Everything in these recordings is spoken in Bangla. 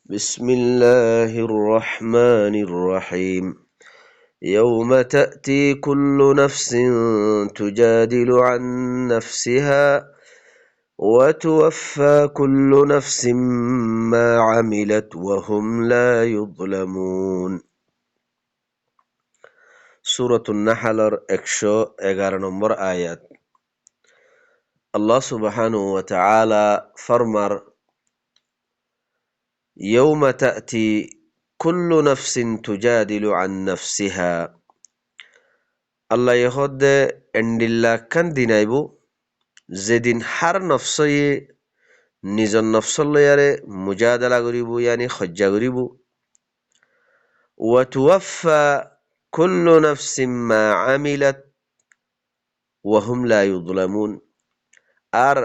بسم الله الرحمن الرحيم يوم تأتي كل نفس تجادل عن نفسها وتوفى كل نفس ما عملت وهم لا يظلمون سورة النحل 111 নম্বর আয়াত আল্লাহ সুবহানাহু ওয়া তাআলা ফরমার يوم تأتي كل نفس تجادل عن نفسها আল্লাহ ইহদে এন্ডিল্লা কান দিনাইব যেদিন হার নফসয়ে নিজর নফসর লয়ারে মুজাদালা করিব ইয়ানি খজ্জা করিব ওয়া তুওয়াফা কুল্লু নাফসিন মা আমিলাত ওয়া হুম লা ইউযলামুন আর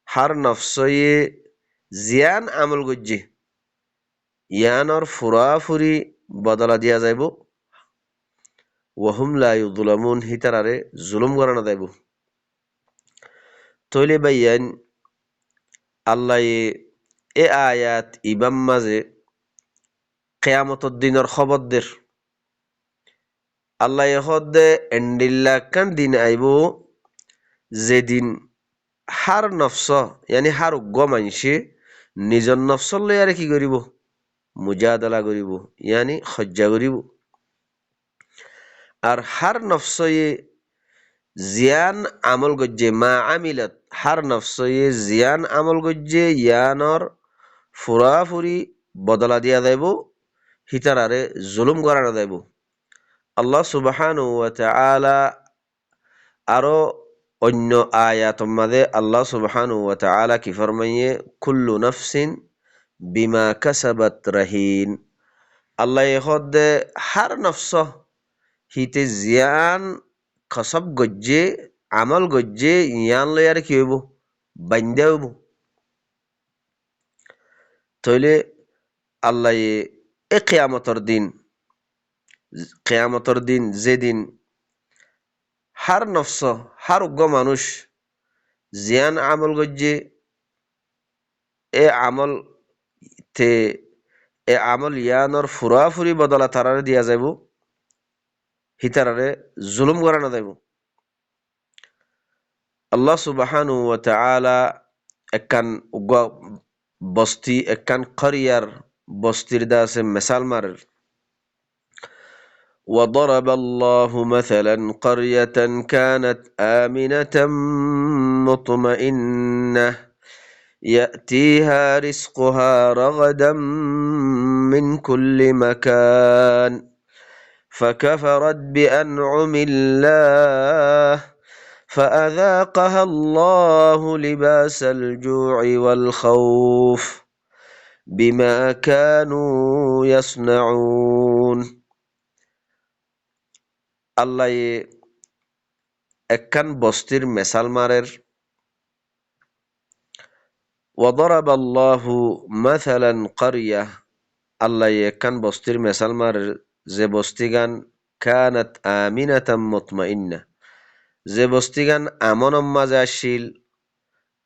হার নফসয়ে জিয়ান আমল গজ্জি ইয়ানর ফুরাফুরি বদলা দিয়া যাইব ওয়া হুম লা ইউযলামুন হিতারারে জুলুম করানো যাইব তৈলে বাইয়ান আল্লাহ এ আয়াত ইবাম মাঝে কেয়ামতর দিনের খবর দের আল্লাহ এহদে এন্ডিল্লা কান দিন আইব যেদিন হার নফস ইয়ানি হার উগ্র মানসে নিজর নফসর লয়ারে কি করিব মুজাদালা করিব ইয়ানি খজ্জা করিব আর হার নফসয়ে জিয়ান আমল গজ্জে মা আমিলত হার নফসয়ে জিয়ান আমল গজ্জে ইয়ানর ফুরাফুরি বদলা দিয়া যাইব হিতারারে জুলুম করানো যাইব আল্লাহ সুবহানাহু ওয়া তাআলা আরো অন্য আয়াতের মাঝে আল্লাহ সুবহানাহু ওয়া তাআলা কি ফরমাইয়ে কুল্লু নাফসিন বিমা কাসাবাত রাহিন আল্লাহ এহদে হার নফস হিতে জিয়ান কসব গজ্জে আমল গজ্জে ইয়ান লয়ারে কি হইব বান্দা হইব তইলে আল্লাহ এ কিয়ামতর দিন যেদিন হার নফস হার উগ্র মানুষ জিয়ান আমল গজ্জে এ আমল তে এ আমল ইয়ানর ফুরাফুরি বদলা তারারে দিয়া যাইব হিতারারে জুলুম করানো যাইব আল্লাহ সুবহানাহু ওয়া তাআলা একখান উগ্র বস্তি একখান করিয়ার বস্তির দা আছে মিসাল মারের وضرب الله مثلا قرية كانت آمنة مطمئنة يأتيها رزقها رغدا من كل مكان فكفرت بأنعم الله فأذاقها الله لباس الجوع والخوف بما كانوا يصنعون আল্লাহ একখান বস্তির মেসাল মারের وضرب الله مثلا قرية আল্লাহ একখান বস্তির মেসাল মারের যে বস্তিগান কানাত আমিনাতাম মুতমাইন্না যে বস্তিগান আমন মাঝে আসিল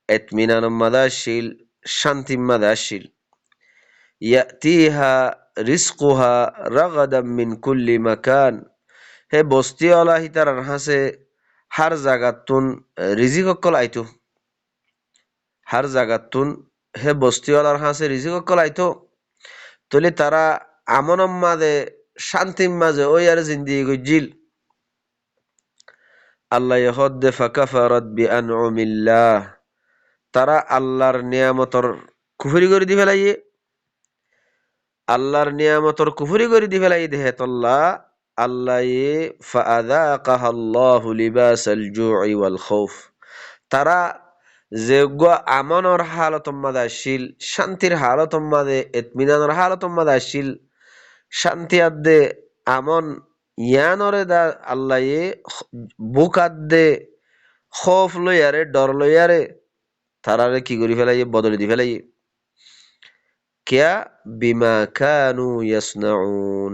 এতমিনান মাঝে আসিল শান্তি মাঝে আসিল ইয়াতিহা রিজকুহা রাগাদাম মিন কুল্লি মাকান হে বস্তিওয়ালা হিতারার হাসে হার জাগাতুন রিজিক অকল আইতো হার জাগাতুন হে বস্তিওয়ালার হাসে রিজিক অকল আইতো তলে তারা আমনম মাঝে শান্তির মাঝে ওই আর জিন্দিগি গজ্জিল আল্লাহ ইহদ্দে ফাকাফারাত বিআনউমিল্লাহ তারা আল্লাহর নিয়ামতর কুফরি করে দি ফেলাইয়ে আল্লাহর নিয়ামতর কুফরি করে দি ফেলাই দেহে তল্লা আল্লাহ ফাআযাকাহাল্লাহু লিবাসাল জু'i ওয়াল খাউফ তারা যেগুলো আমনের হালতর মাঝে আসিল শান্তির হালতর মাঝে ইতমিনানের হালতর মাঝে আসিল শান্তি আদে আমন ইয়ানরে দা আল্লাহ বুক আদে খৌফ লইয়ারে ডর লইয়ারে তারারে কি করি ফেলাই বদলে দি ফেলাই কিয়া বিমা কানু ইয়াসনাউন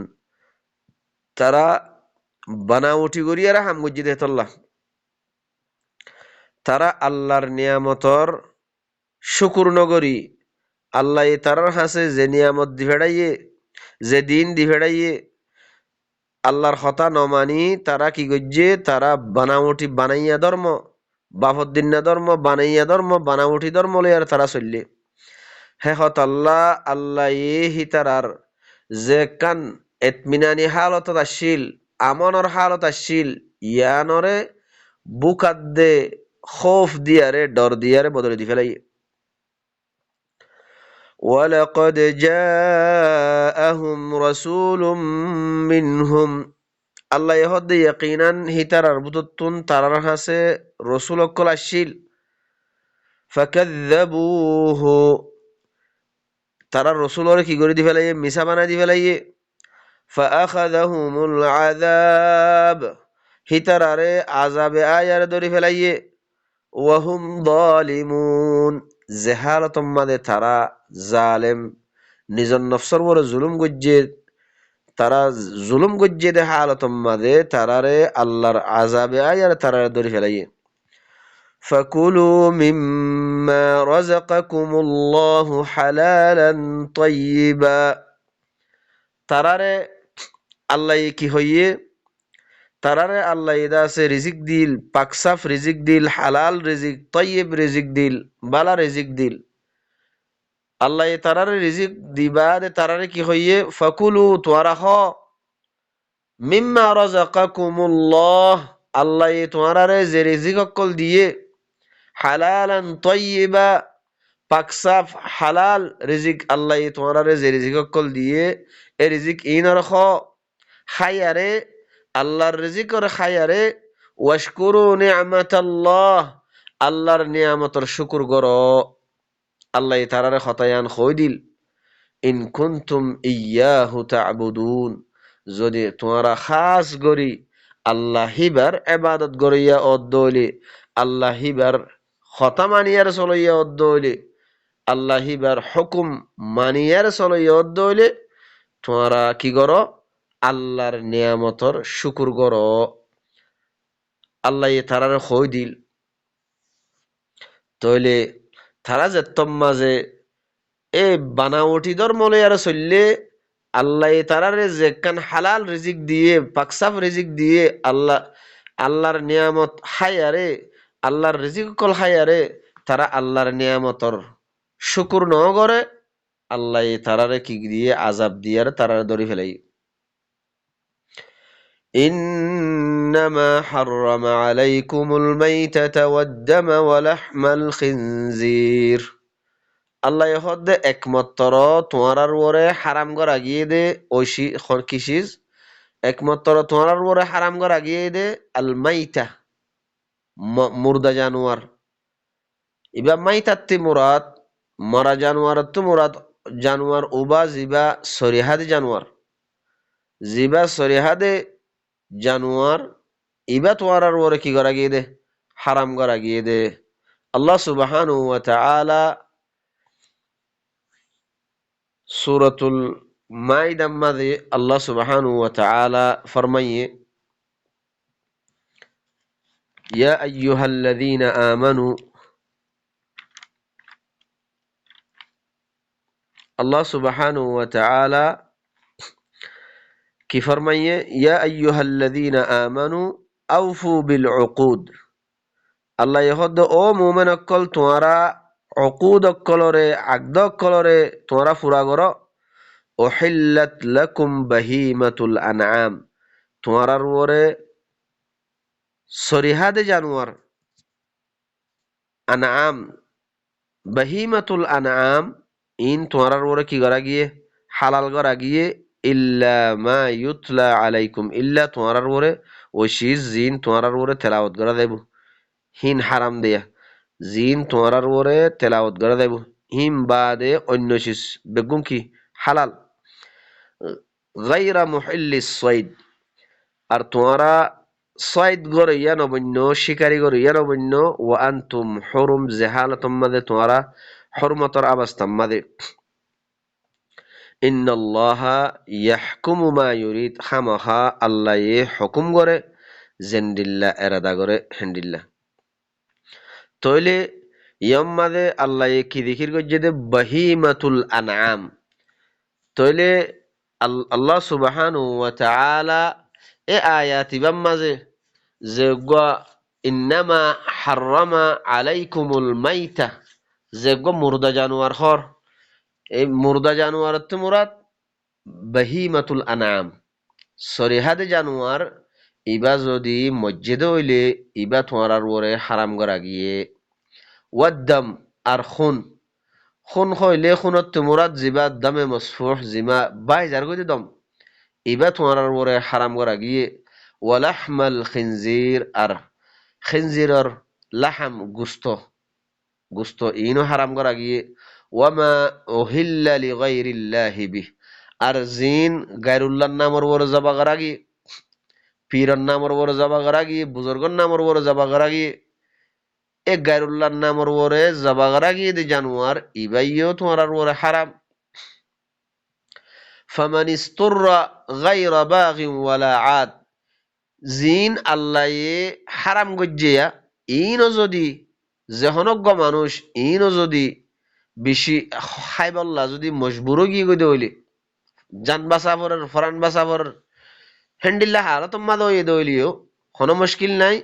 তারা বানাউটি করিয়ারা হাম গজ্জি দেহতল্লাহ তারা আল্লাহর নিয়ামতর শুকুর নগরী আল্লাহ তারার হাসে যে নিয়ামত দি ফেড়াইয়ে, যে দিন দি ফেড়াইয়ে, আল্লাহর কথা নমানি তারা কি করছে, তারা বানাউটি বানাইয়া ধর্ম, বাফদ্দিনা ধর্ম বানাইয়া ধর্ম, বানাউটি ধর্ম লইয়ার তারা চললে। হেহত আল্লাহ আল্লাহ হি তারার যে কান এতমিনানি হালত আসছিল, আমনের হালত আসছিল, ইয়ানরে বুকাত দে খৌফ দিয়ারে ডর দিয়ারে বদলে দি ফেলাই। ওয়ালাকাদ জাআহুম রাসূলুম মিনহুম, আল্লাহ ইহদ ইয়াকিনান হিতারার বুততুন তারার হাসে রসুল অক্কল আসছিল। ফাকাযযাবুহু, তারা রসুলরে কি করে দি ফেলাইয়ে, মিছা বানাই দি ফেলাইয়ে। ফাআখাযাহুমুল আযাব, হিতারারে আযাবে আয়ারে ধরি ফেলাইয়ে। ওয়াহুম যালিমুন, জেহালতম মাদে তারা জালেম, নিজর নফসর বড় জুলুম গজ্জে, তারা জুলুম গজ্জে দে হালতম মাদে তারারে আল্লাহর আযাবে আয়ারে তারারে ধরি ফেলাইয়ে। فكلوا مما رزقكم الله حلالا طيبا, তারারে আল্লাহ কি হইয়ে, তারারে আল্লাহ ইদাসে রিজিক দিল, পাকসাফ রিজিক দিল, হালাল রিজিক, তৈয়ব রিজিক দিল, বালা রিজিক দিল। আল্লাহ তারারে রিজিক দিবা দে তারারে কি হইয়ে, ফাকুলু তোয়ারা হ, মিম্মা রাযাকাকুমুল্লাহ, আল্লাহ তোয়ারারে যে রিজিক অকল দিয়ে, হালালান তৈয়বা, পাকসাফ হালাল রিজিক আল্লাহ তোয়ারারে যে রিজিক অকল দিয়ে, এ রিজিক ইনর খ খায়ারে, আল্লাহর রিজিকর খায়ারে। ওয়াশকুরু নি'মাতাল্লাহ, আল্লাহর নিয়ামতর শুকুর গর। আল্লাহ তারারে খতায়ান খই দিল, ইন কুনতুম ইয়াহু তা'বুদুন, যদি তোমরা খাস গরি আল্লাহ হিবার ইবাদত গরিয়া অদ্দইলে, আল্লাহ হিবার খতা মানিয়ার চলইয়া অদ্দইলে, আল্লাহ হিবার হুকুম মানিয়ার চলইয়া অদ্দইলে, তোমরা কি করো, আল্লাহর নিয়ামতর শুকুর করো। আল্লাহ তারার খই দিল, তইলে তারা যে মাঝে এ বানাওটি ধর্ম লইয়ার চললে, আল্লাহ তারারে যে কান হালাল রিজিক দিয়ে, পাকসাফ রিজিক দিয়ে, আল্লাহর নিয়ামত হায়ারে, আল্লাহর রিজিক কল হায়ারে, তারা আল্লাহর নিয়ামতর শুকুর ন করে, আল্লাহ তারারে কি দিয়ে আজাব দিয়ার তারারে ধরি ফেলাই। إنما حرم عليكم الميتة والدم ولحم الخنزير, আল্লাহ হদে একমাত্র তোমার ওরে হারাম করা গিয়ে দে ঐশী কিসিস, একমাত্র তোমার ওরে হারাম করা গিয়ে দে আল মাইতা, মুর্দা জানোয়ার। ইবা মাইতাত্তি মুরাদ মরা জানোয়ার তো মুরাদ, জানোয়ার উবা জিবা সরিহাদি জানোয়ার, জিবা সরিহাদে জানোয়ার ইবা তোমার ওরে কি করা গিয়ে দে, হারাম করা গিয়ে দে। আল্লাহ সুবহানাহু ওয়া তাআলা সূরাতুল মাইদা মাঝে আল্লাহ সুবহানাহু ওয়া তাআলা ফরমাইয়ে, ইয়া আইয়ুহাল্লাযীনা আমানু, আল্লাহ সুবহানাহু ওয়া তাআলা কি ফরমাইয়ে, ইয়া আইয়ুহাল্লাযীনা আমানু আউফু বিল উকুদ, আল্লাহ ইহদ ও মুমিন অকল তোমরা উকুদ অকলরে আকদ অকলরে তোমরা ফুরা করো। উহিল্লাত লাকুম বাহিমাতুল আনআম, তোমার ওরে সরিহাদে জানোয়ার আনআম, বাহিমাতুল আনআম, ইন তোমার ওরে কি করা গিয়ে, হালাল করা গিয়ে। ইল্লা মা ইউতলা আলাইকুম, ইল্লা তোমার ওরে ওই শীষ জিন তোমার ওরে তেলাওয়াত করা দেব, হিন হারাম দেয়া জিন তোমার ওরে তেলাওয়াত করা দেব, হিম বাদে অন্য শীষ বেগুম কি হালাল। গায়রা মুহিল্লিস সাইদ, আর তোমরা সাইদ গরে ইয়া নবন্য, শিকারি গরে ইয়া নবন্য। ওয়া আনতুম হুরুম, জাহালাতুম মাদে তোমরা হুরমতর অবস্থাম মাদে। ইন্নাল্লাহা ইয়াহকুমু মা ইউরিদ, খামাখা আল্লাহ হুকুম করে জেন্ডিল্লা এরাদা করে হেন্ডিল্লা। তইলে ইয়ম মাদে আল্লাহ কি দিকির গজ্জে দে বাহিমাতুল আনআম। তইলে আল্লাহ সুবহানাহু ওয়া তাআলা এ আয়াত ইবাম মাঝে যে ইন্নামা হাররামা আলাইকুমুল মাইতা যে মুর্দা জানোয়ার হর, এই মুর্দা জানোয়ার তো মুরাদ বাহিমাতুল আনাম সরিহাদে জানোয়ার। ইবা যদি মসজিদে হইলে ইবা তোমার ওরে হারাম করা গিয়ে। ওয়াদ্দাম আর খুন, খুন হইলে খুনত তোমরাত জিবা দামে মসফুহ জিমা বাইজার গদি দম ইবা তোমার ওরে হারাম করা গিয়ে। ওয়ালাহমাল খিনজির আর খিনজিরর লাহাম গুস্ত, গুস্ত ইনো হারাম করা গিয়ে। ওয়ামা উহিল্লা লিগাইরিল্লাহি বিহ আর জিন গায়রুল্লাহর নামর ওরে জবা করা গিয়ে, পীরর নামর ওরে জবা করা গিয়ে, বুজুর্গর নামর ওরে জবা করা গিয়ে, এ গায়রুল্লাহর নামর ওরে জবা করা গিয়ে দি জানোয়ার ইবাইও তোমার ওরে হারাম। ফামান ইসতুররা গায়রা বাগিন ওয়ালা আদ জিন আল্লাহ হারাম গজ্জিয়া ইনো যদি যেহনজ্ঞ মানুষ ইনো যদি বেশি খাইবল্লা যদি মজবুরও গিয়ে গই দইলে জান বাঁচাবরের ফরান বাঁচাবরের হেন্ডিল্লা হালত মাদ হয়ে দইলিও কোনো মুশকিল নাই।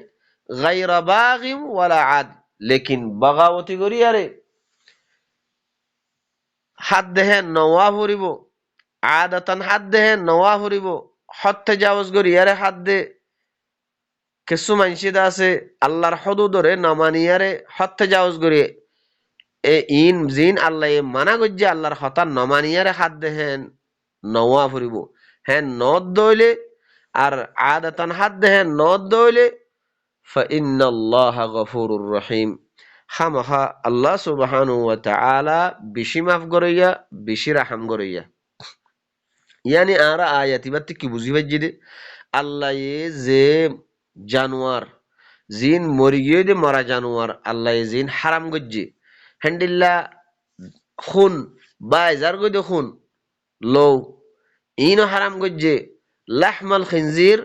গায়রা বাগিন ওয়ালা আদ লেকিন বাগাওতি করি আরে হাত দেহে নওয়া ফুরিব, আদাতান হাত দেহে নওয়া ফুরিব, হত্যে জাওজ করি আরে হাত দে কিছু মানসিদা আছে আল্লাহর হদুদরে নমানিয়ারে হত্যে জাওজ করি এ ইন জিন আল্লাহ মানা গজ্জে আল্লাহর হতা নমানিয়ারে হাত দেহেন নওয়া ফুরিব। হ্যাঁ নদ দইলে আর আদাতান হাত দেহেন নদ দইলে ফাইন্নাল্লাহা গফুরুর রহিম খামাখা আল্লাহ সুবহানাহু ওয়া তাআলা বেশি মাফ করিয়া বেশি রাহাম করিয়া। ইয়ানি আরা আয়াতি বাতি কি বুঝি পাইছি দে আল্লাহ যে জানোয়ার জিন মরি গিয়ে দে মরা জানোয়ার আল্লাহ জিন হারাম গজ্জে হ্যান্ডিল্লা খুন বাইজার গই খুন লৌ ইনো হারাম গজ্জে। লাহমাল খিনজির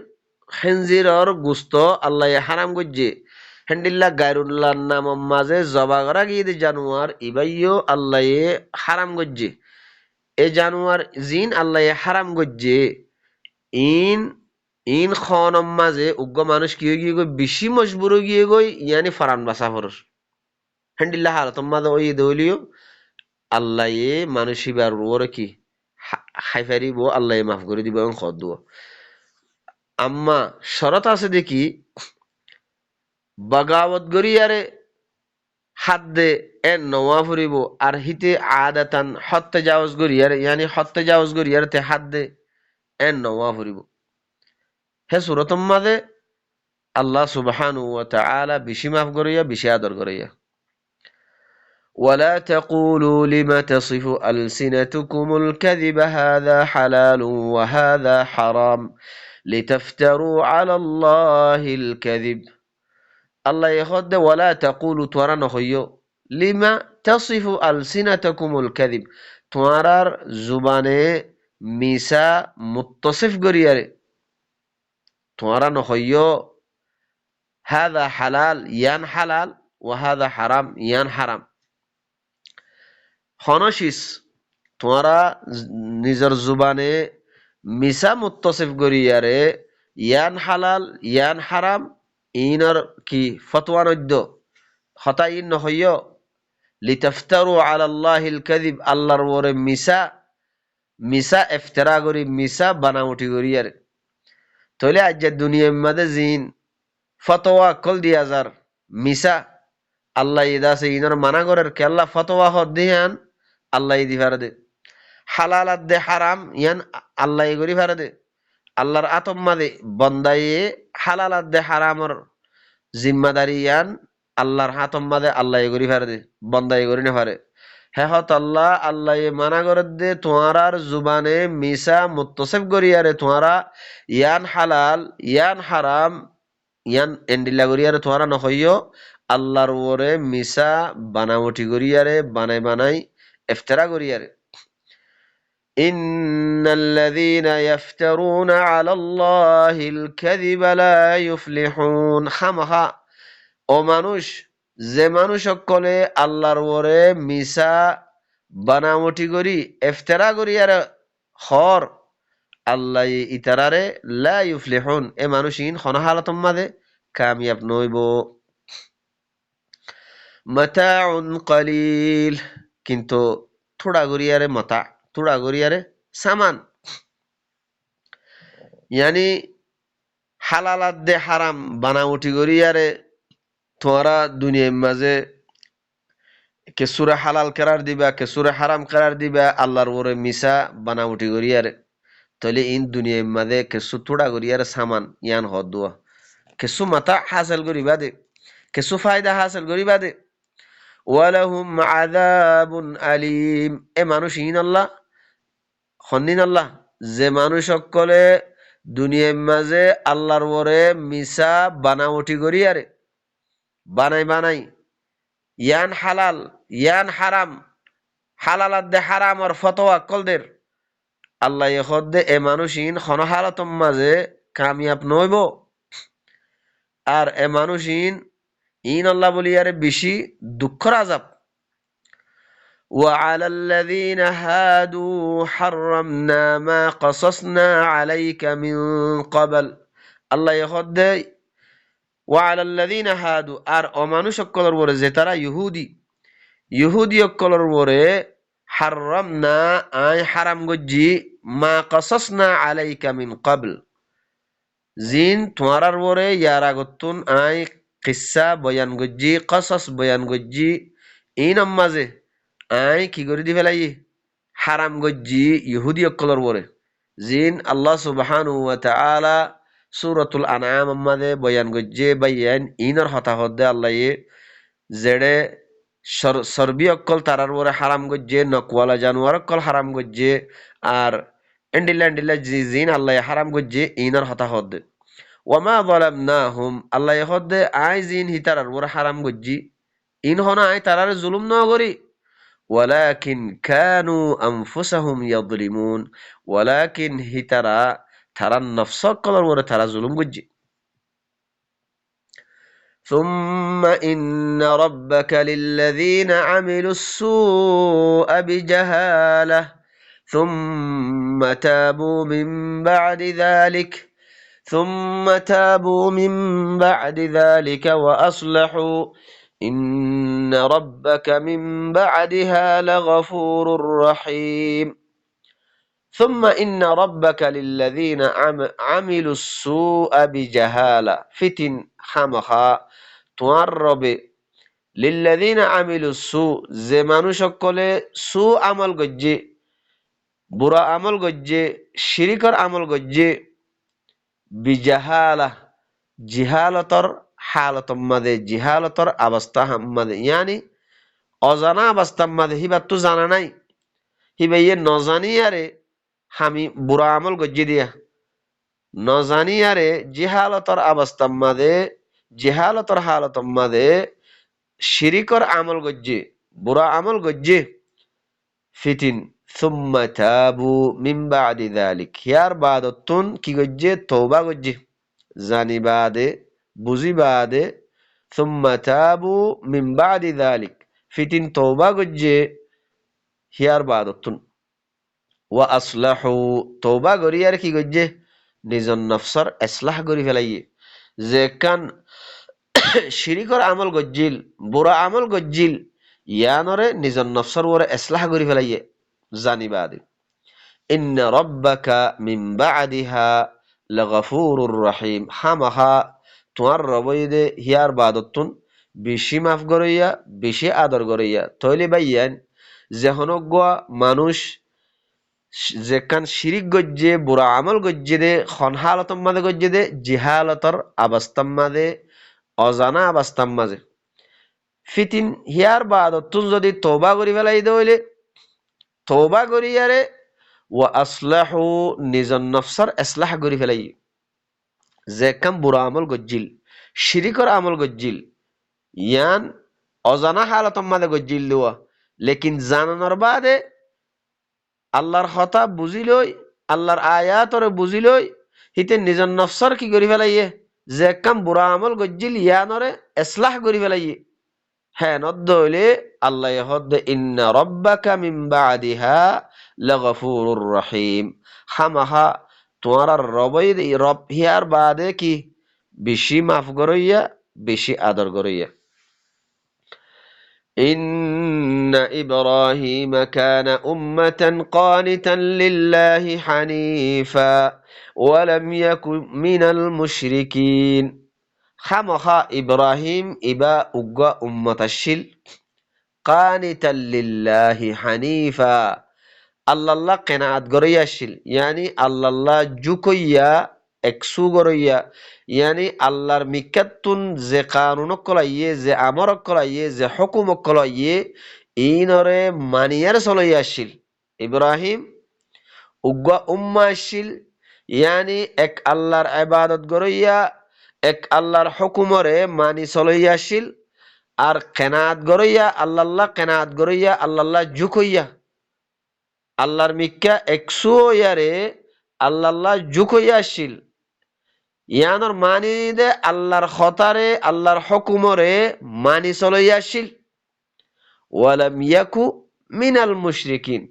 খিনজিরর গুস্ত আল্লাহ হারাম গজ্জে হ্যান্ডিল্লা গায়রুল্লাহর নাম মাঝে জবা করা গিয়ে দে জানোয়ার ইবাইও আল্লাহ হারাম গজ্জে। এ জানোয়ার জিন আল্লাহ হারাম গজ্জে ইন ইন খনম মাঝে উগ্র মানুষ কি গিয়ে গই বেশি মজবুর গিয়ে গই ইয়ানি ফারান বাসা ফরস হ্যান্ডিল্লা হালতম মাঝে ওই দলিও আল্লাহ মানুষ ইবার ওরে কি খাই ফারিব আল্লাহ মাফ করে দিব এবং খদ দিব। আম্মা শরত আছে দেখি বাগাওয়াত গরি আরে হাত দে এ নওয়া ফুরিব আর হিতে আদাতান হত্যে জাওজ গরি আরে ইয়ানি হত্যে জাওজ গরি আরে তে হাত দে এ নওয়া ফুরিব। হে সুরতম মাঝে আল্লাহ সুবহানাহু ওয়া তাআলা বেশি মাফ করিয়া বেশি আদর করিয়া। ولا تقولوا لما تصف ألسنتكم الكذب هذا حلال وهذا حرام لتفتروا على الله الكذب আল্লাহ এখদে ওয়ালা তাকুলু তোরা নহইও লিমা তাসিফু আলসিনাতাকুমুল কাযিব তোরার জুবানে মিসা মুত্তাসিফ করিয়ারে তোরা নহইও হাদা হালাল ইয়ান হালাল ওয়া হাদা হারাম ইয়ান হারাম। হনশিস তোরা নিজের জুবানে মিসা মুত্তাসিফ করিয়ারে ইয়ান হালাল ইয়ান হারাম ইনর কি ফতোয়া নদ্য হতা ইন নহইয় লিতাফতারু আলাল্লাহিল কাযিব আল্লাহর ওরে মিসা মিসা ইফতারা করি মিসা বানাউটি করি আর তাহলে আজ দুনিয়ার মধ্যে জিন ফতোয়া কল দিয়া যার মিসা আল্লাহ ইদাসে ইনর মানা করার কে আল্লাহ ফতোয়া হদ দিয়ান আল্লাহ দি ফারে দে হালাল দে হারাম ইয়ান আল্লাহ করি ফারে দে আল্লাহর আতম মাদে বন্দায়ে হালাল দে হারামর জিম্মাদারি ইয়ান আল্লাহর হাতম মাদে আল্লাহ করি ফারে দে বন্দাই করি না ফারে। হ্যাঁ হত আল্লাহ আল্লাহ মানা করে দে তোমার জুবানে মিসা মুত্তাসিফ করিয়ারে তোমারা ইয়ান হালাল ইয়ান হারাম ইয়ান এন্ডিলা করিয়ারে তোমারা নহইও আল্লাহর ওরে মিসা বানামটি করিয়ারে বানাই বানাই ইফতারা করিয়ারে। ইন্নাল্লাযীনা ইফতারুনা আলাল্লাহিল কাযিবা লা ইউফলিহুন খামাখা ও মানুষ যে মানুষ সকলে আল্লাহর ওরে মিসা বানামটি করি এফতেরা করি আর হর আল্লাহ ইতারারে লা ইউফলিহুন এ মানুষিন হন হালাতম মাদে কামিয়াব নইব মাতাউন কালিল কিন্তু থোড়া গরিয়ারে মাতা থোড়া গরিয়ারে সামান ইয়ানি হালালাত দে হারাম বানামটি গরিয়ারে তোরা দুনিয়ার মাঝে কেসুরে হালাল কেরার দিবা কেসুরে হারাম কেরার দিবা আল্লাহর ওরে মিসা বানামটি গরিয়ারে তাহলে ইন দুনিয়ার মাঝে কেসু থোড়া গরিয়ারে সামান ইয়ান হদ দুয়া কেসু মাতা হাসিল করিবা দে কেসু ফায়দা হাসিল করিবা দে ওয়ালাহুম আযাবুন আলীম এ মানুষ ইন আল্লাহ হন্নিন আল্লাহ যে মানুষ সকলে দুনিয়ার মাঝে আল্লাহর ওরে মিসা বানাওটি করিয়ারে বানাই বানাই ইয়ান হালাল ইয়ান হারাম হালালাত দে হারাম আর ফতোয়া কলদের আল্লাহ এখদ দে এ মানুষ ইন খন হালাতম মাঝে কামিয়াব নইব আর এ মানুষ ইন আল্লাহ বলিয়ারে বেশি দুঃখর আজাব وعلى الذين هادوا حرمنا ما قصصنا عليك من قبل আল্লাহ يخد وعلى الذين هادوا আর অমানুষ সকলের উপরে যে তারা ইহুদি সকলের উপরে হাররামনা আই হারাম গজ্জি মা قصصنا عليك من قبل জিন তোমার উপরে ইয়ার আগতুন আই কিসসা বয়ান গজ্জি কসস বয়ান গজ্জি এই নামাজে আই কি করে দি ফেলাই হারাম গজ্জি ইহুদি অকলর বরে জিন আল্লাহ সুবহানাহু ওয়া তাআলা সূরাতুল আনআম মাঝে বয়ান গজ্জে বাইয়ান ইনর হতা হদে আল্লাহ জেড়ে সরবি অকল তারার বরে হারাম গজ্জে নকওয়ালা জানোয়ার অকল হারাম গজ্জে আর এন্ডিলা এন্ডিলা জিন আল্লাহ হারাম গজ্জে ইনর হতা হদে ওয়ামা যালামনাহুম আল্লাহ হদে আই জিন হিতারার বরে হারাম গজ্জি ইন হনা আই তারার জুলুম ন করি ولكن كانوا أنفسهم يظلمون ولكن هي ترى النفس قدر ولا ترى ظلم جي ثم إن ربك للذين عملوا السوء بجهالة ثم تابوا من بعد ذلك وأصلحوا إن ربك من بعدها لغفور رحيم ثم إن ربك للذين عملوا السوء بجهالة فتن حمخا تعرب للذين عملوا السوء زمانو شكله سوء عمل গজ্জে বুরা আমল গজ্জে শিরিকর আমল গজ্জে বিজাহালা জিহালতর হালতম মাদে জিহালতর অবস্থা মাদে ইয়ানি অজানা অবস্থা মাদে হিবা তো জানা নাই হিবা ইয়ে নজানি আরে হামি বুড়া আমল গজ্জি দিয়া নজানি আরে জিহালতর অবস্থা মাদে জিহালতর হালতম মাদে শিরিকর আমল গজ্জে বুড়া আমল গজ্জে ফিতিন সুম্মা তাবু মিন বাদি যালিক ইয়ার বাদতুন কি গজ্জে তওবা গজ্জে জানি বাদে বুঝি বাদে সুম্মা তাবু মিন বাদি যালিক ফিতিন তওবা গজ্জে হিয়ার বাদতুন ওয়া আসলাহু তওবা গরিয়ার কি গজ্জে নিজর নফসর ইসলাহ গরি ফেলাইয়ে যে কান শিরিকর আমল গজ্জিল বুরা আমল গজ্জিল ইয়ানরে নিজর নফসর ওরে ইসলাহ গরি ফেলাইয়ে জানি বাদে ইন্না রাব্বাকা মিন বাদিহা লাগাফুরুর রহিম হামাহা তোমার রবইদে হিয়ার বাদতুন বেশি মাফ গরইয়া বেশি আদর গরইয়া তৈলি বাইয়ান যেহনগোয়া মানুষ যেখান শিরিক গজ্জে বুড়া আমল গজ্জে দে খন হালতম মাঝে গজ্জে দে জিহালতর অবস্থাম মাঝে অজানা অবস্থাম মাঝে ফিতিন হিয়ার বাদতুন যদি তওবা করি ফেলাই দে হইলে তওবা করিয়ারে ওয়া আসলাহু নিজর নফসর ইসলাহ করি ফেলাই যে কাম বুড়া আমল গজ্জিল শিরিকর আমল গজ্জিল ইয়ান অজানা হালতম মাঝে গজ্জিল দেওয়া লেকিন জানানোর বাদে আল্লাহর হতা বুঝিলই আল্লাহর আয়াতরে বুঝিলই হিতে নিজর নফসর কি করি ফেলাইয়ে যে কাম বুড়া আমল গজ্জিল ইয়ানরে ইসলাহ করি ফেলাইয়ে হ্যাঁ নদ্দ হইলে আল্লাহ হদ্দে ইন্না রব্বাকা মিন বাদিহা লাগফুরুর রহিম। খামাহা তোমার আর রব হিয়ার বাদে কি বেশি মাফ করইয়া বেশি আদর করইয়া। إن إبراهيم كان أمة قانتا لله حنيفا ولم يكن من المشركين। خامخا إبراهيم إبا أقوى أمة الشل قانتا لله حنيفا আল্লাহ কেনাত গড়ইয়া আসছিল ইয়ানি আল্লাহ জুকইয়া একসু গড়ইয়া ইয়ানি আল্লাহর মিকাতুন যে কানুন কলাইয়ে যে আমর কলাইয়ে যে হুকুম কলাইয়ে ইনরে মানিয়ার চলইয়া আসছিল। ইব্রাহিম উগ্র উম্মা আসছিল ইয়ানি এক আল্লাহর ইবাদত গড়ইয়া এক আল্লাহর হুকুমরে মানি চলইয়া আসছিল আর কেনাত গড়ইয়া আল্লাহ কেনাত গড়ইয়া আল্লাহ জুকইয়া আল্লাহর মিক্কা একশো ইয়ারে আল্লাহ জুক হইয়া আসছিল ইয়ানোর মানি দে আল্লাহর খতারে আল্লাহর হুকুমরে মানি চলইয়া আসছিল। ওয়ালাম ইয়াকু মিনাল মুশরিকিন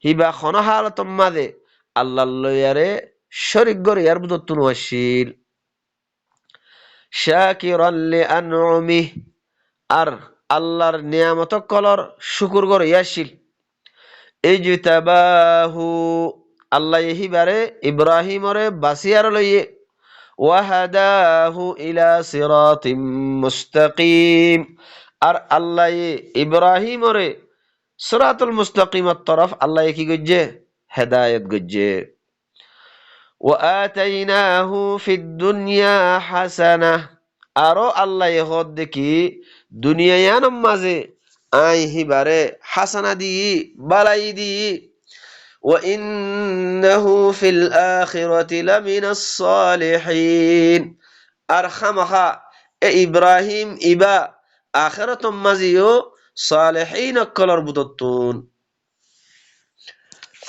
হিবা খন হালতম মাদে আল্লাহ ইয়ারে শরিক গরে ইয়ার বুদতুন আসছিল। শাকিরান লিআনউমিহ আর আল্লাহর নিয়ামত কলর শুকুর গরে আসছিল। ইজতাবাহু আল্লাহ এহিবারে ইব্রাহিমরে বাসিয়ার লইয়ে ওয়াহাদাহু ইলা সিরাতিম মুস্তাকিম আর আল্লাহ ইব্রাহিমরে সিরাতুল মুস্তাকিমের তরফ আল্লাহ কি গজ্জে হেদায়েত গজ্জে। ওয়াতাইনাহু ফিদ দুনিয়া হাসানাহ আরো আল্লাহ হদ দেখি দুনিয়ায়ানম মাঝে আই হিবারে হাসানা দি বালাই দি وإنه في الآخرة لمن الصالحين আর খামাখা ইব্রাহিম ইবা আখিরাত মাজিও সালেহিন কলর বুততুন।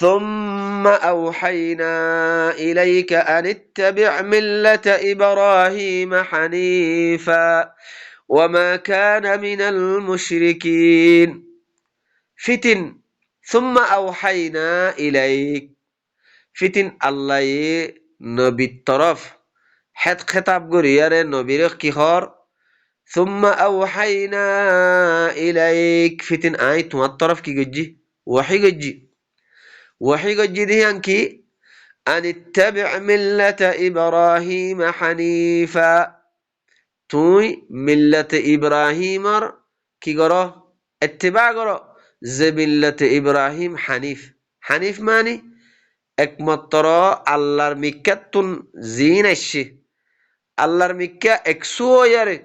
ثم أوحينا إليك أن اتبع ملة إبراهيم حنيفا وما كان من المشركين فتن ثم أوحينا إليك فتن الله نبي الطرف حد خطاب قرية نبي كخار ثم أوحينا إليك فتن آية تما الطرف كي جي وحي جي دي أنكي أن اتبع ملة إبراهيم حنيفا توي ملة إبراهيم كي قرأ اتباع قرأ যে মিল্লাতে ইব্রাহিম হানিফ হানিফ মানে একমাত্র আল্লাহর মিক্কাতুন জিন আসছে আল্লাহর মিক্কা একশো ইয়ারে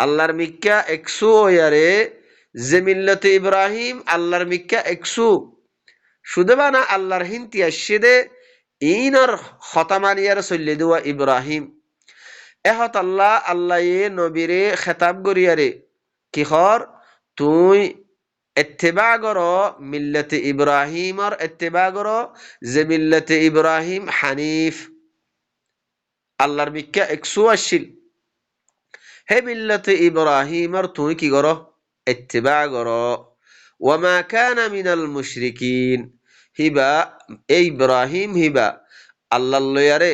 আল্লাহর মিক্কা একশো ইয়ারে যে মিল্লাতে ইব্রাহিম আল্লাহর মিক্কা একশো শুধু বানা আল্লাহর হিন্তি আসছে দে ইনার খতামানিয়ার চল্লি দেওয়া ইব্রাহিম এহত আল্লাহ আল্লাহ নবীরে খেতাব গরিয়ারে কিহর তুই اتباع করো মিল্লাতে ইব্রাহিমর اتباع করো যে মিল্লাতে ইব্রাহিম হানিফ আল্লাহর মিক্কা একশো আসছিল হে মিল্লাতে ইব্রাহিমর তুই কি করো اتباع করো ওয়ামা কানা মিনাল মুশরিকিন হিবা এই ইব্রাহিম হিবা আল্লাহ লয়ারে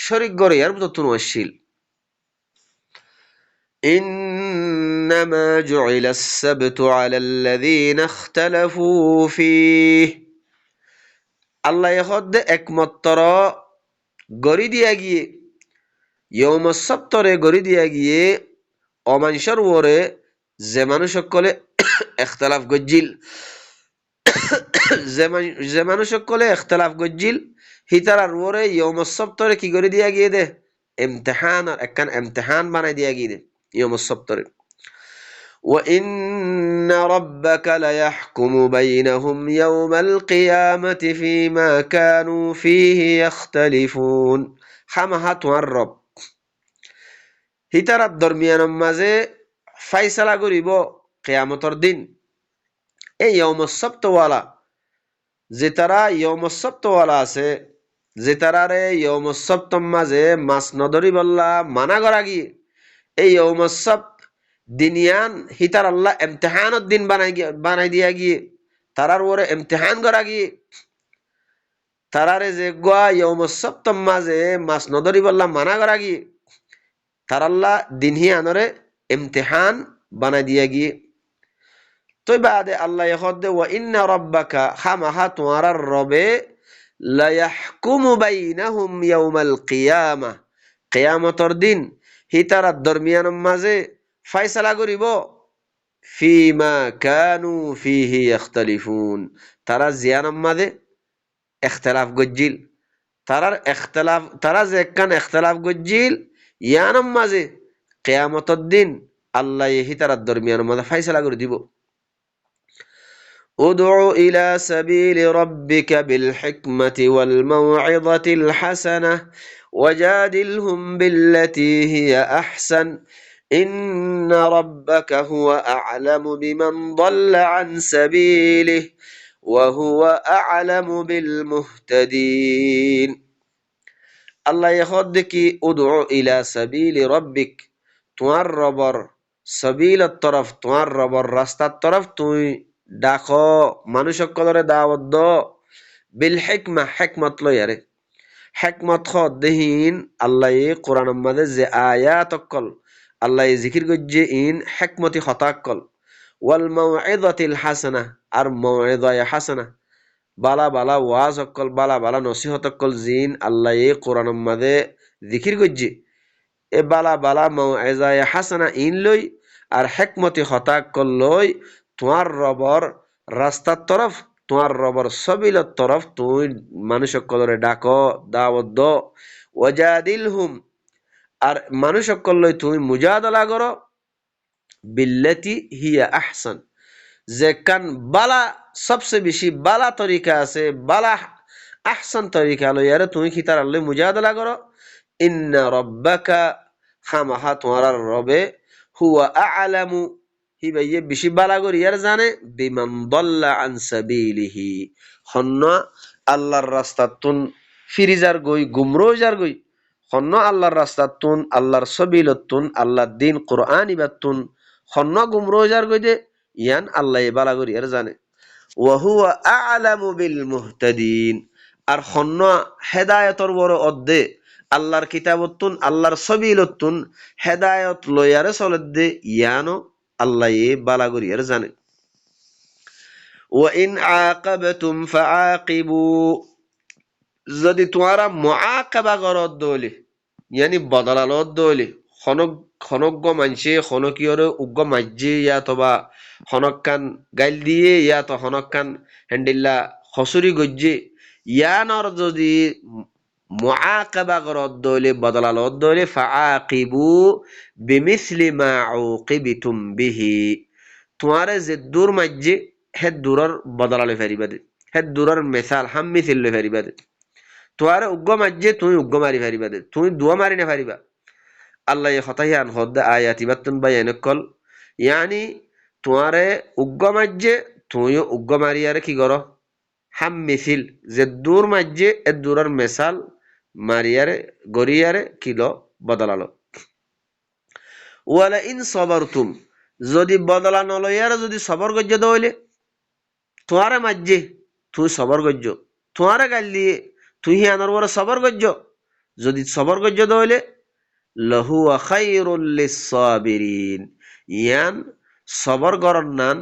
শরীক করে আর বুততুন আসছিল। إنما جعل السبت على الذين اختلفوا فيه আল্লাহ হদ একমাত্র গড়ি দিয়া গিয়ে ইয়ৌম সপ্তরে গড়ি দিয়া গিয়ে অমানুষের ওরে যে মানুষ সকলে এখতলাফ গজ্জিল যে মানুষ সকলে এখতলাফ গজ্জিল হিতারার ওরে ইয়ৌম সপ্তরে কি গড়ি দিয়া গিয়ে দে ইমতিহান আর একখান ইমতিহান বানাই দিয়া গিয়ে দে ইয়ৌম সপ্তরে। وإن ربك ليحكم بينهم يوم القيامة فيما كانوا فيه يختلفون خمها الرب হিতারাত দরমিয়ানের মাঝে ফাইসালা করিব কিয়ামতের দিন এই ইয়াউমুস সাবতওয়ালা যে তারা ইয়াউমুস সাবতওয়ালা আছে যে তারারে ইয়াউমুস সাবতর মাঝে মাছ নদরি বল্লা মানা করা গিয়ে এই ইয়াউমুস সাবত দিনিয়ান হিতার আল্লাহ ইমতিহানত দিন বানাই দিয়া গিয়ে তারার ওরে ইমতিহান করা গিয়ে তারারে যে গোয়া ইয়ৌমুস সপ্তম মাঝে মাস নদরি বললাম মানা করা গিয়ে তার আল্লাহ দিনহি আনরে ইমতিহান বানাই দিয়া গিয়ে তুই বাদে আল্লাহ দে ওয়া ইন্না রাব্বাকা খামাহা তোমার রবে লা ইয়াহকুমু বাইনাহুম ইয়াউমাল কিয়ামাহ কিয়ামতর দিন হিতারার দরমিয়ানের মাঝে ফায়সালা করিব ফিমা কানু ফিহি ইখতালিফুন তারা জিয়ানের মাঝে ইখতিলাফ গজ্জিল তারা যে একখান ইখতিলাফ গজ্জিল ইয়ানের মাঝে কিয়ামতর দিন আল্লাহ হিতারার দরমিয়ানের মাঝে ফায়সালা করে দিব ادع إلى سبيل ربك بالحكمة والموعظة الحسنة وجادلهم بالتي هي أحسن إن ربك هو أعلم بمن ضل عن سبيله وهو أعلم بالمهتدين الله يخدك ادع إلى سبيل ربك تعربر سبيل الطرف تعربر راست الطرف ডাকো মানুষ সকলরে দাওয়াত দ বিল হিকমা হিকমত লয়ারে হিকমত খদেহীন আল্লাহ কোরআন মাঝে যে আয়াত অকল আল্লাহ জিকির গজ্জে ইন হিকমতি খতাকল ওয়াল মাউইযাতিল হাসানা আর মাউইযায়ে হাসানা বালা বালা ওয়াজ অকল বালা বালা নসিহত অকল জিন আল্লাহ কোরআন মাঝে জিকির গজ্জে এ বালা বালা মাউইযায়ে হাসানা ইন লই আর হিকমতি খতাকল লই তোমার রবর রাস্তার তরফ তোমার রবর সবিলত তরফ তুই মানুষ সকলরে ডাকো দাওয়াত দ ওয়াজাদিলহুম আর মানুষ সকল লই তুমি মুজাদালা করো বিল্লাতি হিয়া আহসান যে কান বালা সবচেয়ে বেশি বালা তরিকা আছে বালা আহসান তরিকা লইয়ারে তুমি খিতার আল্লাহ মুজাদালা করো ইন্না রাব্বাকা খামাহা তোমার রবে হুয়া আ'লামু হিবাইয়ে বেশি বালা করি আর জানে বিমান দল্লা আন সাবিলিহি হন্ন আল্লাহর রাস্তাতুন ফিরিজার গই গুমরোজার গই হন্ন আল্লাহর রাস্তাতুন আল্লাহর সবিলতুন আল্লাহর দিন কুরআন ইবাতুন হন্ন গুমরোজার গই দে ইয়ান আল্লাহ বালা করি আর জানে ওয়া হুয়া আ'লামু বিল মুহতাদিন আর হন্ন হেদায়েতর বড় অদ্দে আল্লাহর কিতাবতুন আল্লাহর সবিলতুন হেদায়েত লয়ারে চলদে ইয়ানো আল্লাহ বালা করি আর জানে ওয়াইন আকাবাতুম ফাআকিবু যদি তোমারা মুআকাবা করত দলে ইয়ানি বদলালত দলে খনক মানছে খনকিয়রে উগ্গ মাজ্জে ইয়া তবা খনকান গাইল দিয়ে ইয়া তো খনকান হেন্ডিল্লা খসুরি গজ্জে ইয়ানর যদি মুআকাবা করত দলে বদলালত দলে ফাআকিবু বিমিসলি মা উকিবিতুম বিহি তোমারে যে দূর মাজ্জে হে দূরর বদলালে ফারিবা দে হে দূরর মিসাল হাম মিছিল লে ফারিবা দে তোমারে উগ্গ মাজ্জে তুমি উগ্গ মারি ফারিবা দে তুমি দুয়া মারি না ফারিবা আল্লাহ খতাহিয়ান হদ্দে আয়াতিবাতুন বায়ানকল ইয়ানি তোমারে উগ্গ মাজ্জে তুমি উগ্গ মারিয়ারে কি করো হাম মিছিল যে দূর মাজ্জে এ দূরর মিসাল মারিয়ারে গরিয়ারে কিলো বদলালো ওয়ালা ইন সবরতুম যদি বদলা নলয়ার যদি সবর গজ্য দইলে তোমারে মাজ্জে তুই সবর গজ্য তোমারে গাল দিয়ে তুই আনার বড় সবর গজ্য যদি সবর গজ্য দইলে লাহু খায়রুল লিসসাবিরিন ইয়ান সবর গরন নান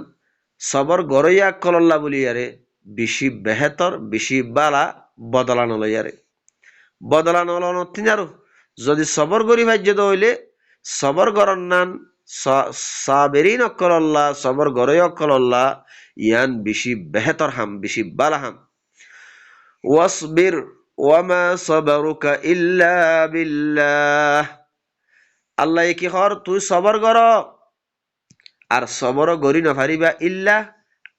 সবর গরইয়া কলল্লা বলিয়ারে বেশি বেহতর বেশি বালা বদলা নলয়ারে বদলা নলন তিনারো যদি সবর গরি ভাজ্য দইলে সবর গরন নান সাবেরিন অকল্লাহ সবর গরই অকল্লাহ ইয়ান বেশি বেহতর হাম বেশি বালা হাম ওয়াসবির ওয়ামা সবরুকা ইল্লা বিল্লাহ আল্লাহ কি হর তুই সবর গর আর সবর গরি না ফারিবা ইল্লা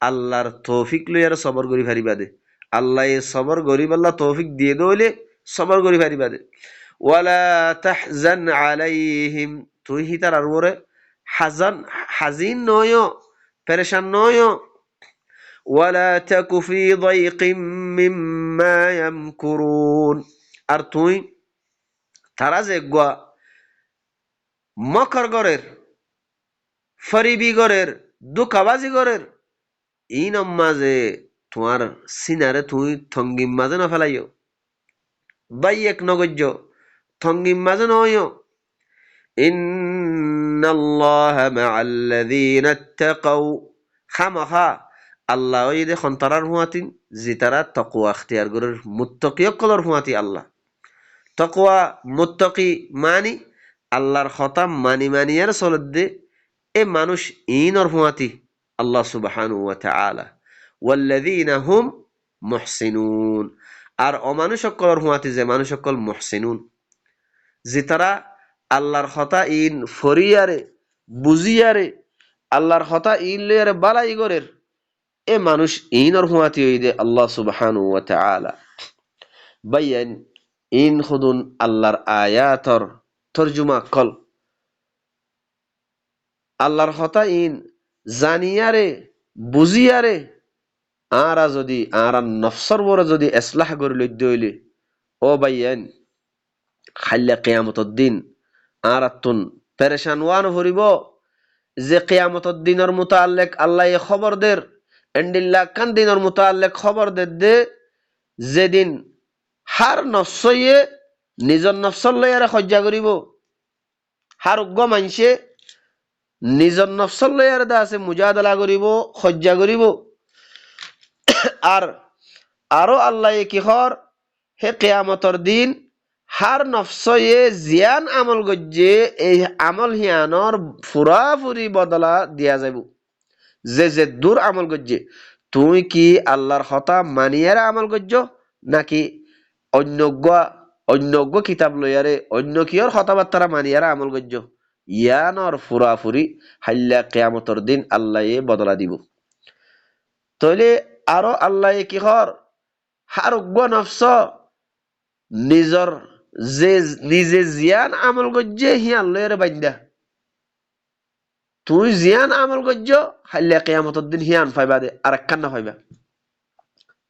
আল্লাহর তৌফিক লইয়ার সবর গরি ফারিবা দে আল্লাহ সবর গরি বল্লা তৌফিক দিয়ে দইলে সবর গরি ফারিবা দে ওয়ালা তাহজান আলাইহিম তুই হিতার আর ওরে হাজিন নয় পেরেশান নয় ওয়ালা তাকু ফি দাইকিম মিম্মা ইয়ামকুরুন আর তুই তারা যে গোয়া মকর গরের ফরিবিগরের দুকাবাজি গরের ইন মাঝে তোমার সিনারে তুই থঙ্গিম মাঝে না ফেলাইও বাই এক নগজ্য থঙ্গিম মাঝে নয় ইন্নাল্লাহা মাআল্লাযীনা ইত্তাকাউ খামাখা আল্লাহ ওই দেখুন তারার হুয়াতিন যে তারা তাকওয়া ইখতিয়ার গরের মুত্তাকিয়কলর হুয়াতি আল্লাহ তাকওয়া মুত্তাকি মানি আল্লাহর কথা মানি মানিয়ার চলদ্দে এ মানুষ ইনর হুয়াতি আল্লাহ সুবহানাহু ওয়া তাআলা ওয়াল্লাযীনা হুম মুহসিনুন আর অমানুষ সকলের হুয়াতি যে মানুষ সকল মুহসিনুন যে তারা আল্লাহর কথা ইন ফরিয়ারে বুঝিয়ারে আল্লাহর কথা ইন লয়ারে বালাই গরের এ মানুষ ইনর হুয়াতি হইদে আল্লাহ সুবহানাহু ওয়া তাআলা বাইয়ান ইন খুদুন আল্লাহর আয়াতর তরজুমা কল আল্লাহর কথা ইন জানিয়ারে বুঝিয়ারে আরা যদি আরা নফসর বড় যদি ইসলাহ করে লইতে হইলে ও বাইয়ান খাল্লা কিয়ামতর দিন আরাতুন পেরেশান ওয়ান হরিব যে কিয়ামতর দিনের মুতাআল্লিক আল্লাহ খবর দের এন্ডিল্লা কান দিনের মুতাআল্লিক খবর দে যেদিন হার নফসয়ে নিজর নফসর লইয়ারে সজ্জা করিব হার উগ্র মানসে নিজর নফসর লইয়ারে দা আছে মুজাদালা করিব সজ্জা করিব আর আরো আল্লাহ কিহর হে কিয়ামতর দিন হার নফসয়ে জিয়ান আমল গজ্জে এই আমল হিয়ানর ফুরাফুরি বদলা দিয়া যাব যে দূর আমল গজ্জে তুই কি আল্লাহর কথা মানিয়ারে আমল গজ্জ নাকি অন্যজ্ঞ কিতাব লইয়ারে অন্য কিয়র কথাবার্তা মানিয়ারে আমল গজ্জ ইয়ানর ফুরাফুরি হাল্লা কিয়ামতর দিন আল্লাহ বদলা দিব তাইলে আরো আল্লাহ কিহর হার উগ্র নফস নিজর যে নিজে জিয়ান আমল গজ্জে হিয়ান লয়ের বান্দা তুই জিয়ান আমল গজ্জ হাল্লা কিয়ামতর দিন হিয়ান পাইবা দে আর একখান না পাইবা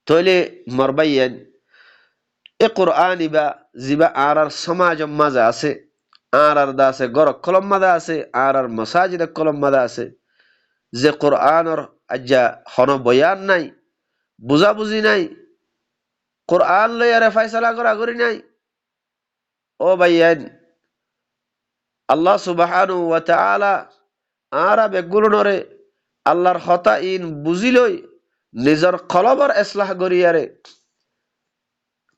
তইলে মরবাইয়ান এ কোরআন ইবা জিবা আর সমাজ মাঝে আছে আর দা আছে গর কলম মাঝে আছে আর মাসাজিদ কলম মাঝে আছে যে কোরআনর আজ্জা হন বয়ান নাই বুঝাবুঝি নাই কোরআন লইয়ারে ফায়সালা করা করি নাই ও ভাইয়ান আল্লাহ সুবহানাহু ওয়া তাআলা আরা বেগুলনরে আল্লাহর কথা ইন বুঝিলই নিজর কলবর ইসলাহ করিয়ারে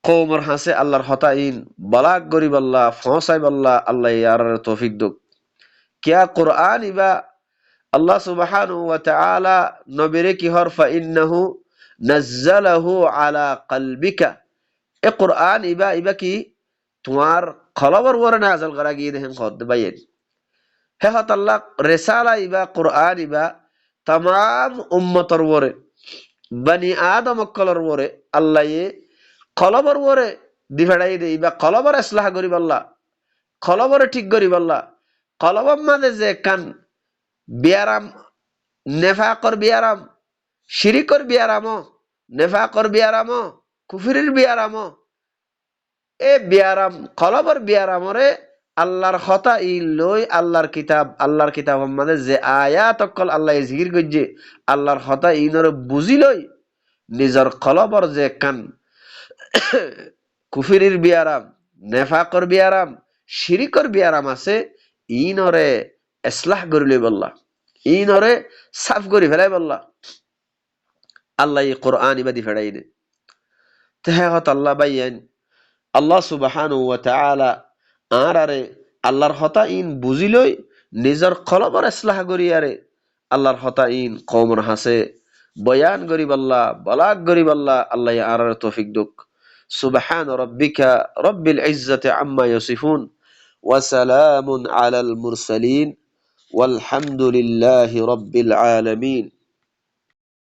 কওমর হাসে আল্লাহর কথা ইন বালাগ করিব আল্লাহ ফসাইব আল্লাহ আল্লাহ ইয়ার তৌফিক দুক কিয়া কোরআন ইবা আল্লাহ সুবহানাহু ওয়া তাআলা নবীরে কি হরফা ইন্নাহু নাজ্জালাহু আলা কলবিকা এ কোরআন ইবা কি তোমার খলবর ওরে নাযিল করা গিয়ে দেখেন কত বাইন হে হত আল্লাহ রিসালা ইবা কোরআন ইবা तमाम উম্মতর ওরে বনি আদম কলর ওরে আল্লাহ কলবর ওরে দিফাড়াই দে ইবা কলবর ইসলাহ করিব আল্লাহ কলবর ঠিক করিব আল্লাহ কলবর মাঝে যে কান বিয়ারাম নেফাকর বিয়ারাম শিরিকর বিয়ারাম নেফাকর বিয়ারাম কুফরির বিয়ারাম এ বিয়ারাম কলবর বিয়ারামরে আল্লাহর কথা ই লই আল্লাহর কিতাব মানে যে আয়াত অকল আল্লাহ জিকির করছে আল্লাহর কথা ইনরে বুঝি লই নিজর কলবর যে কান কুফরির বিয়ারাম নেফাকর বিয়ারাম শিরিকর বিয়ারাম আছে ইনরে ইসলাহ করি লই বললা ইনরে সাফ করি ফেলাই বললা আল্লাহ এই কোরআন ইবাদি ফেড়াই দে তেহাত আল্লাহ বাইয়ান আল্লাহ সুবহানাহু ওয়া তাআলা আরারে আল্লাহর কথা ইন বুঝিলই নিজর কলবর ইসলাহ করিয়ারে আল্লাহর কথা ইন কওমর হাসে বয়ান করিব আল্লাহ বালাগ করিব আল্লাহ আল্লাহ আরারে তৌফিক দুক সুবহান রাব্বিকা রব্বিল ইজ্জাতি আম্মা ইয়াসিফুন ওয়া সালামুন আলাল মুরসালিন والحمد لله رب العالمين